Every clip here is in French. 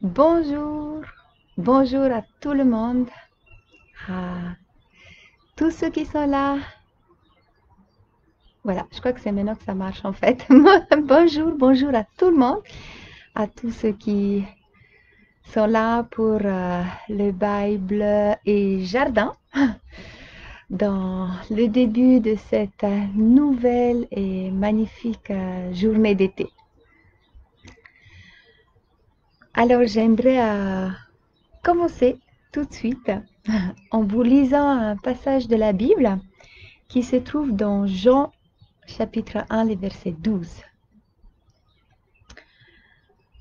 Bonjour, bonjour à tout le monde, à tous ceux qui sont là. Voilà, je crois que c'est maintenant que ça marche en fait. Bonjour, bonjour à tout le monde, à tous ceux qui sont là pour le Bible et Jardin dans le début de cette nouvelle et magnifique journée d'été. Alors j'aimerais commencer tout de suite en vous lisant un passage de la Bible qui se trouve dans Jean chapitre 1, les versets 12.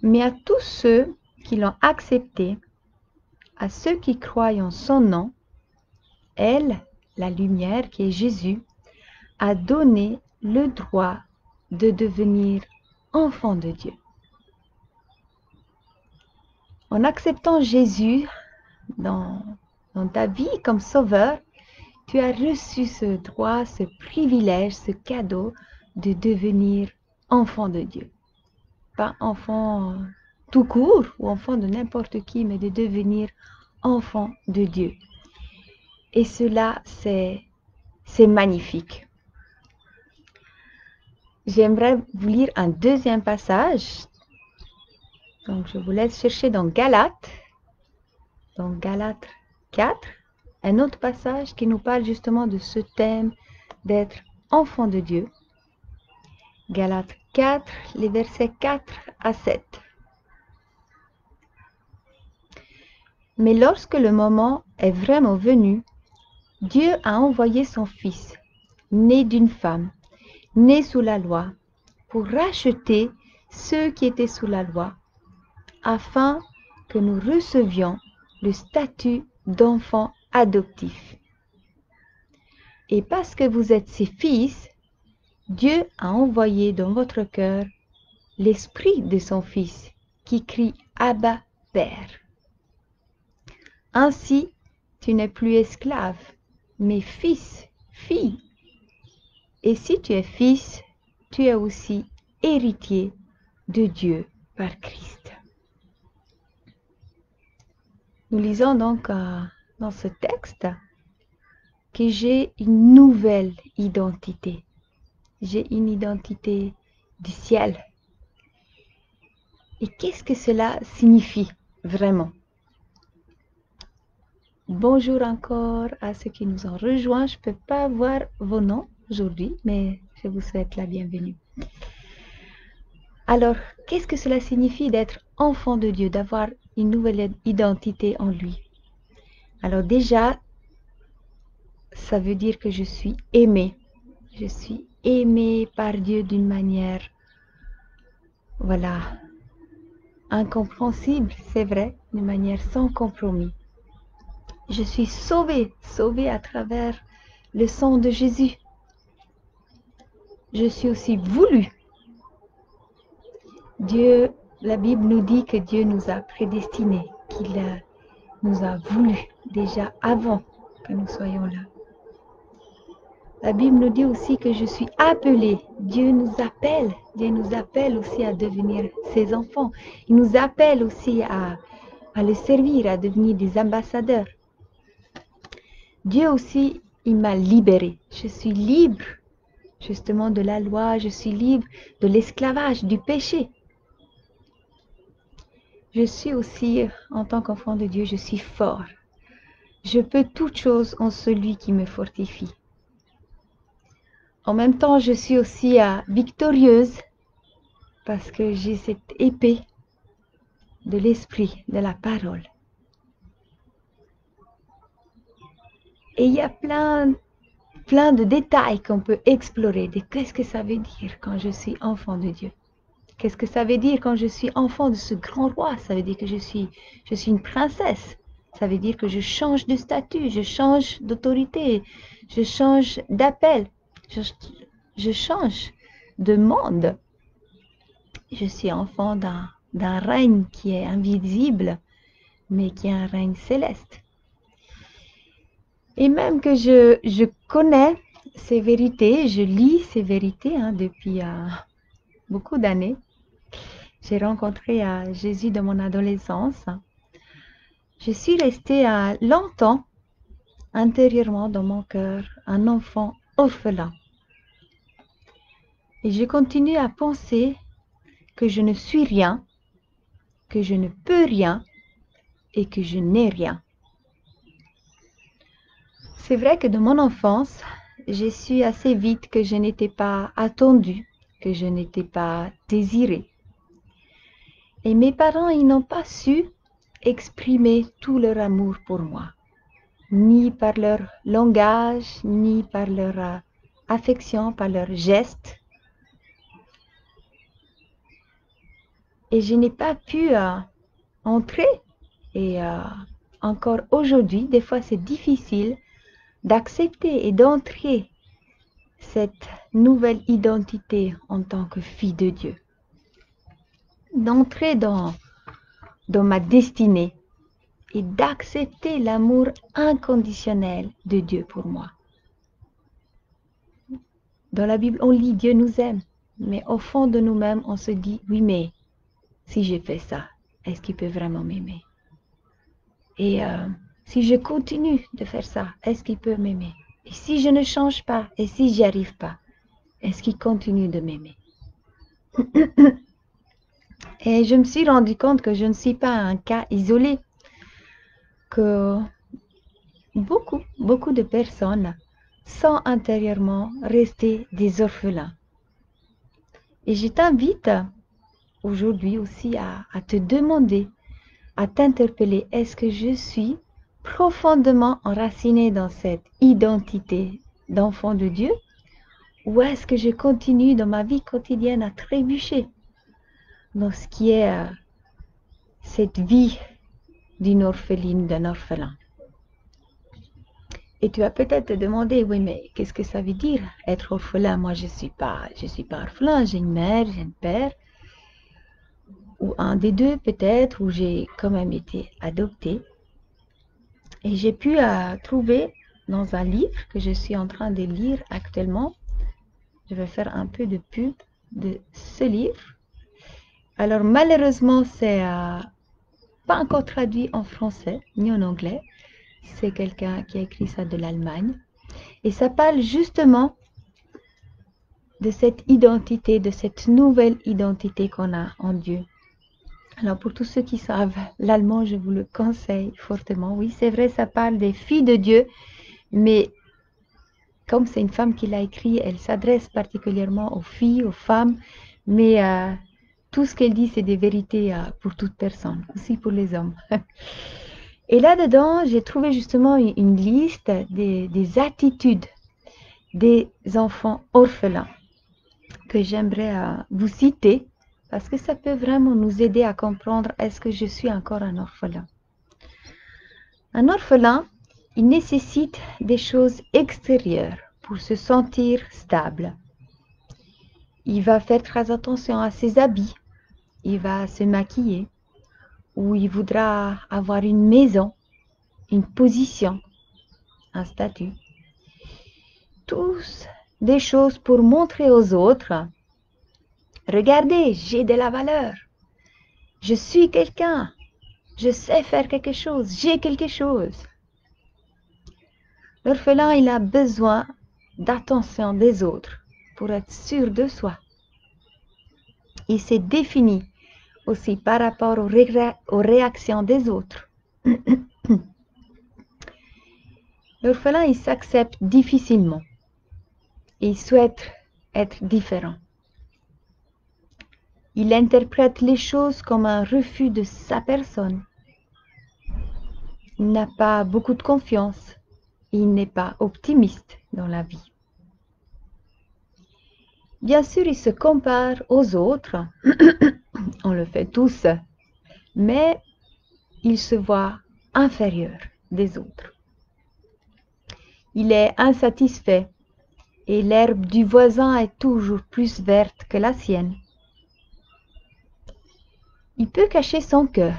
Mais à tous ceux qui l'ont accepté, à ceux qui croient en son nom, elle, la lumière qui est Jésus, a donné le droit de devenir enfant de Dieu. En acceptant Jésus dans ta vie comme sauveur, tu as reçu ce droit, ce privilège, ce cadeau de devenir enfant de Dieu. Pas enfant tout court ou enfant de n'importe qui, mais de devenir enfant de Dieu. Et cela, c'est magnifique. J'aimerais vous lire un deuxième passage. Donc, je vous laisse chercher dans Galates 4, un autre passage qui nous parle justement de ce thème d'être enfant de Dieu. Galates 4, les versets 4 à 7. Mais lorsque le moment est vraiment venu, Dieu a envoyé son Fils, né d'une femme, né sous la loi, pour racheter ceux qui étaient sous la loi, afin que nous recevions le statut d'enfants adoptifs. Et parce que vous êtes ses fils, Dieu a envoyé dans votre cœur l'esprit de son Fils, qui crie « Abba, Père ». Ainsi, tu n'es plus esclave, mais fils, fille. Et si tu es fils, tu es aussi héritier de Dieu par Christ. Nous lisons donc dans ce texte que j'ai une nouvelle identité. J'ai une identité du ciel. Et qu'est-ce que cela signifie vraiment? Bonjour encore à ceux qui nous ont rejoints. Je ne peux pas voir vos noms aujourd'hui, mais je vous souhaite la bienvenue. Alors, qu'est-ce que cela signifie d'être enfant de Dieu, d'avoir une nouvelle identité en lui? Alors déjà, ça veut dire que je suis aimée. Je suis aimée par Dieu d'une manière, voilà, incompréhensible, c'est vrai, d'une manière sans compromis. Je suis sauvée à travers le sang de Jésus. Je suis aussi voulue. Dieu, la Bible nous dit que Dieu nous a prédestinés, qu'il nous a voulu déjà avant que nous soyons là. La Bible nous dit aussi que je suis appelée. Dieu nous appelle aussi à devenir ses enfants. Il nous appelle aussi à le servir, à devenir des ambassadeurs. Dieu aussi, il m'a libérée. Je suis libre justement de la loi, je suis libre de l'esclavage, du péché. Je suis aussi, en tant qu'enfant de Dieu, je suis fort. Je peux toutes choses en celui qui me fortifie. En même temps, je suis aussi victorieuse parce que j'ai cette épée de l'esprit, de la parole. Et il y a plein de détails qu'on peut explorer de qu'est-ce que ça veut dire quand je suis enfant de Dieu. Qu'est-ce que ça veut dire quand je suis enfant de ce grand roi? Ça veut dire que je suis une princesse. Ça veut dire que je change de statut, je change d'autorité, je change d'appel, je change de monde. Je suis enfant d'un règne qui est invisible, mais qui est un règne céleste. Et même que je connais ces vérités, je lis ces vérités depuis beaucoup d'années. j'ai rencontré Jésus dans mon adolescence, je suis restée longtemps intérieurement dans mon cœur un enfant orphelin. Et je continue à penser que je ne suis rien, que je ne peux rien et que je n'ai rien. C'est vrai que dans mon enfance, j'ai su assez vite que je n'étais pas attendue, que je n'étais pas désirée. Et mes parents, ils n'ont pas su exprimer tout leur amour pour moi, ni par leur langage, ni par leur affection, par leurs gestes. Et je n'ai pas pu entrer. Et encore aujourd'hui, des fois c'est difficile d'accepter et d'entrer cette nouvelle identité en tant que fille de Dieu. D'entrer dans ma destinée et d'accepter l'amour inconditionnel de Dieu pour moi. Dans la Bible, on lit Dieu nous aime, mais au fond de nous-mêmes, on se dit, oui, mais si je fais ça, est-ce qu'il peut vraiment m'aimer? Et si je continue de faire ça, est-ce qu'il peut m'aimer? Et si je ne change pas, et si j'y arrive pas, est-ce qu'il continue de m'aimer? Et je me suis rendu compte que je ne suis pas un cas isolé, que beaucoup de personnes sont intérieurement restées des orphelins. Et je t'invite aujourd'hui aussi à te demander, à t'interpeller, est-ce que je suis profondément enracinée dans cette identité d'enfant de Dieu, ou est-ce que je continue dans ma vie quotidienne à trébucher dans ce qui est cette vie d'une orpheline, d'un orphelin? Et tu vas peut-être te demander, oui, mais qu'est-ce que ça veut dire être orphelin? Moi, je suis pas orphelin, j'ai une mère, j'ai un père, ou un des deux peut-être, où j'ai quand même été adoptée. Et j'ai pu trouver dans un livre que je suis en train de lire actuellement, je vais faire un peu de pub de ce livre. Alors malheureusement, c'est pas encore traduit en français ni en anglais. C'est quelqu'un qui a écrit ça de l'Allemagne. Et ça parle justement de cette identité, de cette nouvelle identité qu'on a en Dieu. Alors pour tous ceux qui savent l'allemand, je vous le conseille fortement. Oui, c'est vrai, ça parle des filles de Dieu, mais comme c'est une femme qui l'a écrit, elle s'adresse particulièrement aux filles, aux femmes, mais tout ce qu'elle dit, c'est des vérités pour toute personne, aussi pour les hommes. Et là-dedans, j'ai trouvé justement une liste des attitudes des enfants orphelins que j'aimerais vous citer, parce que ça peut vraiment nous aider à comprendre est-ce que je suis encore un orphelin. Un orphelin, il nécessite des choses extérieures pour se sentir stable. Il va faire très attention à ses habits, il va se maquiller, ou il voudra avoir une maison, une position, un statut. Tous des choses pour montrer aux autres, regardez, j'ai de la valeur, je suis quelqu'un, je sais faire quelque chose, j'ai quelque chose. L'orphelin, il a besoin d'attention des autres pour être sûr de soi. Il s'est défini aussi par rapport aux réactions des autres. L'orphelin, il s'accepte difficilement. Il souhaite être différent. Il interprète les choses comme un refus de sa personne. Il n'a pas beaucoup de confiance. Il n'est pas optimiste dans la vie. Bien sûr, il se compare aux autres. On le fait tous. Mais il se voit inférieur des autres. Il est insatisfait et l'herbe du voisin est toujours plus verte que la sienne. Il peut cacher son cœur,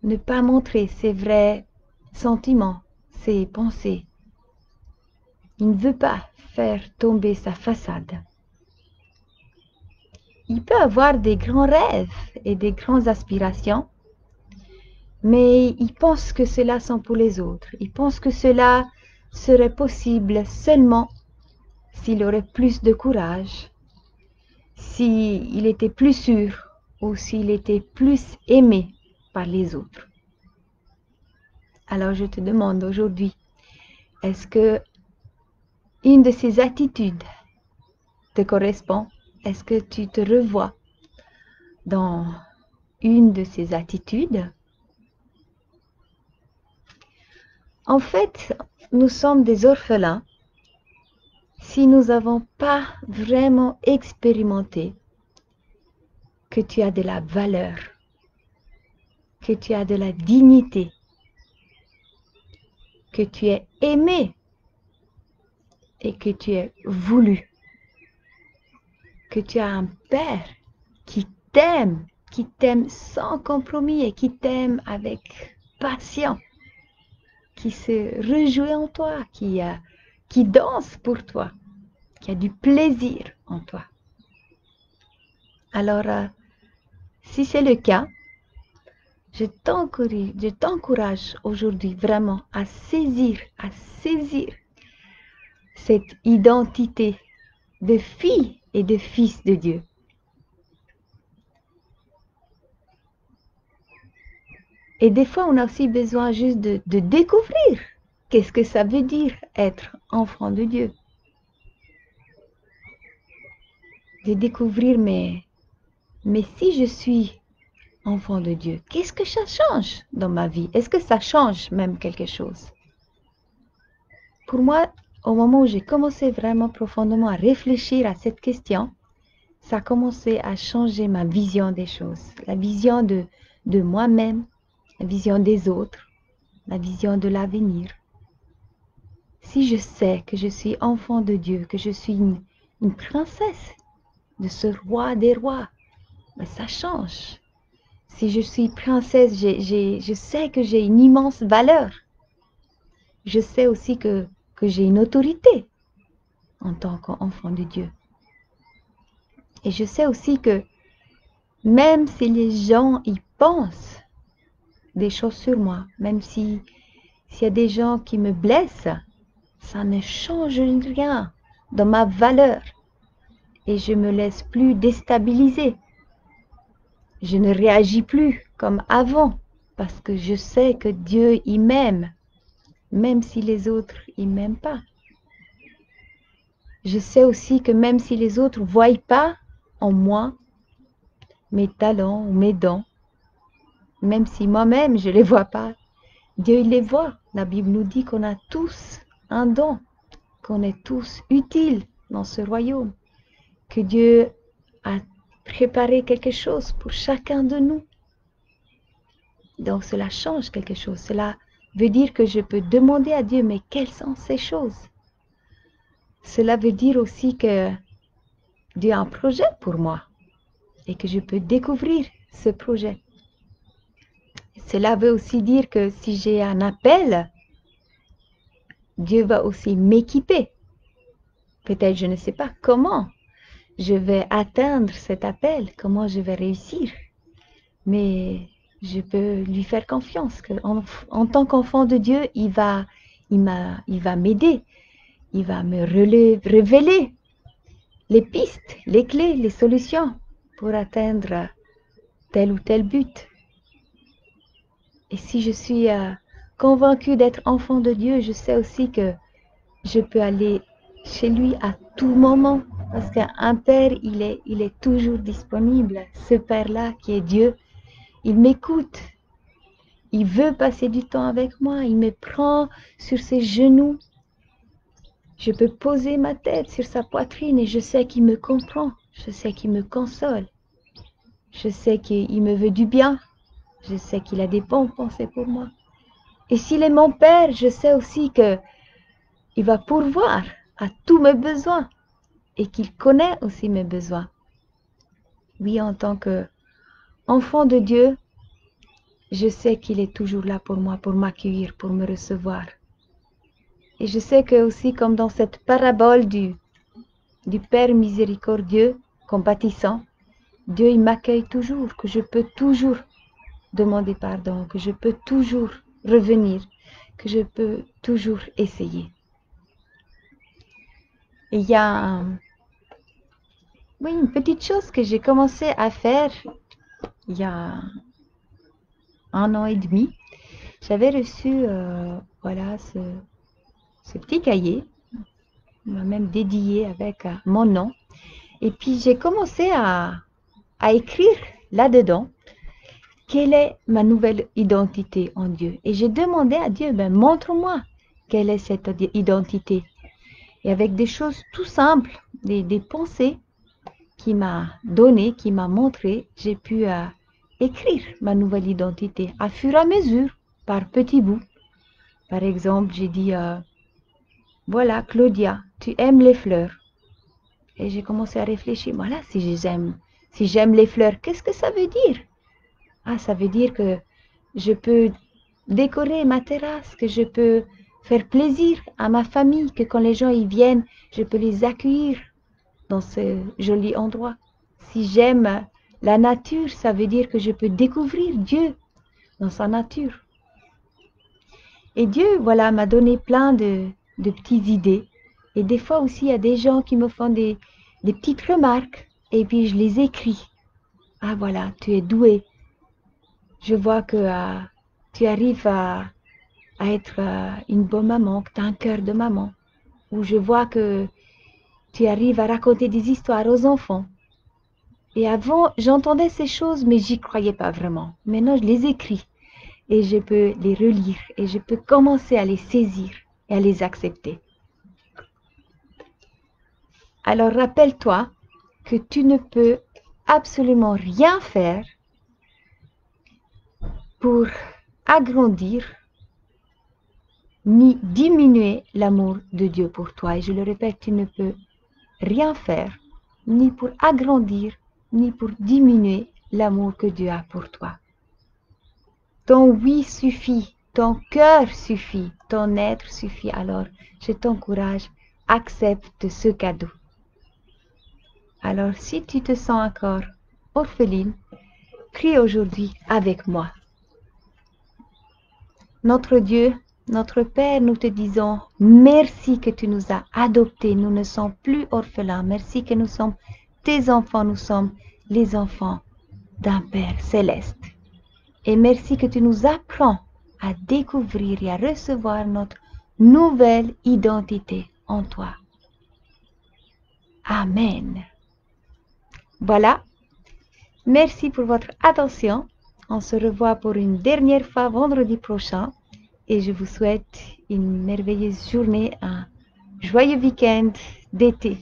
ne pas montrer ses vrais sentiments, ses pensées. Il ne veut pas faire tomber sa façade. Il peut avoir des grands rêves et des grandes aspirations, mais ils pensent que cela sont pour les autres. Ils pensent que cela serait possible seulement s'il aurait plus de courage, s'il était plus sûr ou s'il était plus aimé par les autres. Alors je te demande aujourd'hui, est-ce que une de ces attitudes te correspond? Est-ce que tu te revois dans une de ces attitudes? En fait, nous sommes des orphelins si nous n'avons pas vraiment expérimenté que tu as de la valeur, que tu as de la dignité, que tu es aimé et que tu es voulu, que tu as un Père qui t'aime sans compromis et qui t'aime avec passion, qui se réjouit en toi, qui danse pour toi, qui a du plaisir en toi. Alors, si c'est le cas, je t'encourage aujourd'hui vraiment à saisir cette identité de fille et de fils de Dieu. Et des fois, on a aussi besoin juste de découvrir qu'est-ce que ça veut dire être enfant de Dieu. De découvrir, mais si je suis enfant de Dieu, qu'est-ce que ça change dans ma vie? Est-ce que ça change même quelque chose? Pour moi, au moment où j'ai commencé vraiment profondément à réfléchir à cette question, ça a commencé à changer ma vision des choses, la vision de moi-même, la vision des autres, la vision de l'avenir. Si je sais que je suis enfant de Dieu, que je suis une princesse de ce roi des rois, ben ça change. Si je suis princesse, je sais que j'ai une immense valeur. Je sais aussi que j'ai une autorité en tant qu'enfant de Dieu. Et je sais aussi que même si les gens y pensent des choses sur moi, même s'il y a des gens qui me blessent, ça ne change rien dans ma valeur. Et je ne me laisse plus déstabiliser. Je ne réagis plus comme avant parce que je sais que Dieu il m'aime, même si les autres ne m'aiment pas. Je sais aussi que même si les autres ne voient pas en moi mes talents ou mes dons, même si moi-même je ne les vois pas, Dieu il les voit. La Bible nous dit qu'on a tous un don, qu'on est tous utiles dans ce royaume, que Dieu a préparé quelque chose pour chacun de nous. Donc cela change quelque chose. Cela veut dire que je peux demander à Dieu, mais quelles sont ces choses? Cela veut dire aussi que Dieu a un projet pour moi et que je peux découvrir ce projet. Cela veut aussi dire que si j'ai un appel, Dieu va aussi m'équiper. Peut-être je ne sais pas comment je vais atteindre cet appel, comment je vais réussir, mais je peux lui faire confiance en tant qu'enfant de Dieu, il va m'aider, il va me révéler les pistes, les clés, les solutions pour atteindre tel ou tel but. Et si je suis convaincue d'être enfant de Dieu, je sais aussi que je peux aller chez lui à tout moment, parce qu'un père, il est toujours disponible. Ce père-là qui est Dieu, il m'écoute. Il veut passer du temps avec moi. Il me prend sur ses genoux. Je peux poser ma tête sur sa poitrine et je sais qu'il me comprend. Je sais qu'il me console. Je sais qu'il me veut du bien. Je sais qu'il a des bonnes pensées pour moi. Et s'il est mon père, je sais aussi qu'il va pourvoir à tous mes besoins et qu'il connaît aussi mes besoins. Oui, en tant qu'enfant de Dieu, je sais qu'il est toujours là pour moi, pour m'accueillir, pour me recevoir. Et je sais que aussi, comme dans cette parabole du Père miséricordieux, compatissant, Dieu, il m'accueille toujours, que je peux toujours demander pardon, que je peux toujours revenir, que je peux toujours essayer. Et il y a oui, une petite chose que j'ai commencé à faire il y a 1 an et demi. J'avais reçu voilà, ce petit cahier, on m'a même dédié avec mon nom. Et puis j'ai commencé à écrire là-dedans quelle est ma nouvelle identité en Dieu. Et j'ai demandé à Dieu, ben, montre-moi quelle est cette identité. Et avec des choses tout simples, des pensées qu'il m'a données, qu'il m'a montrées, j'ai pu écrire ma nouvelle identité à fur et à mesure, par petits bouts. Par exemple, j'ai dit, voilà, Claudia, tu aimes les fleurs. Et j'ai commencé à réfléchir, voilà, si j'aime les fleurs, qu'est-ce que ça veut dire? Ah, ça veut dire que je peux décorer ma terrasse, que je peux faire plaisir à ma famille, que quand les gens y viennent, je peux les accueillir dans ce joli endroit. Si j'aime la nature, ça veut dire que je peux découvrir Dieu dans sa nature. Et Dieu, voilà, m'a donné plein de petites idées. Et des fois aussi, il y a des gens qui me font des petites remarques. Et puis, je les écris. Ah, voilà, tu es doué. Je vois que tu arrives à être une bonne maman, que tu as un cœur de maman. Ou je vois que tu arrives à raconter des histoires aux enfants. Et avant, j'entendais ces choses, mais j'y croyais pas vraiment. Maintenant, je les écris et je peux les relire et je peux commencer à les saisir et à les accepter. Alors, rappelle-toi que tu ne peux absolument rien faire pour agrandir ni diminuer l'amour de Dieu pour toi. Et je le répète, tu ne peux rien faire ni pour agrandir ni pour diminuer l'amour que Dieu a pour toi. Ton oui suffit, ton cœur suffit, ton être suffit. Alors, je t'encourage, accepte ce cadeau. Alors, si tu te sens encore orpheline, prie aujourd'hui avec moi. Notre Dieu, notre Père, nous te disons merci que tu nous as adoptés. Nous ne sommes plus orphelins. Merci que nous sommes tes enfants. Nous sommes les enfants d'un Père céleste. Et merci que tu nous apprends à découvrir et à recevoir notre nouvelle identité en toi. Amen. Voilà. Merci pour votre attention. On se revoit pour une dernière fois vendredi prochain. Et je vous souhaite une merveilleuse journée, un joyeux week-end d'été.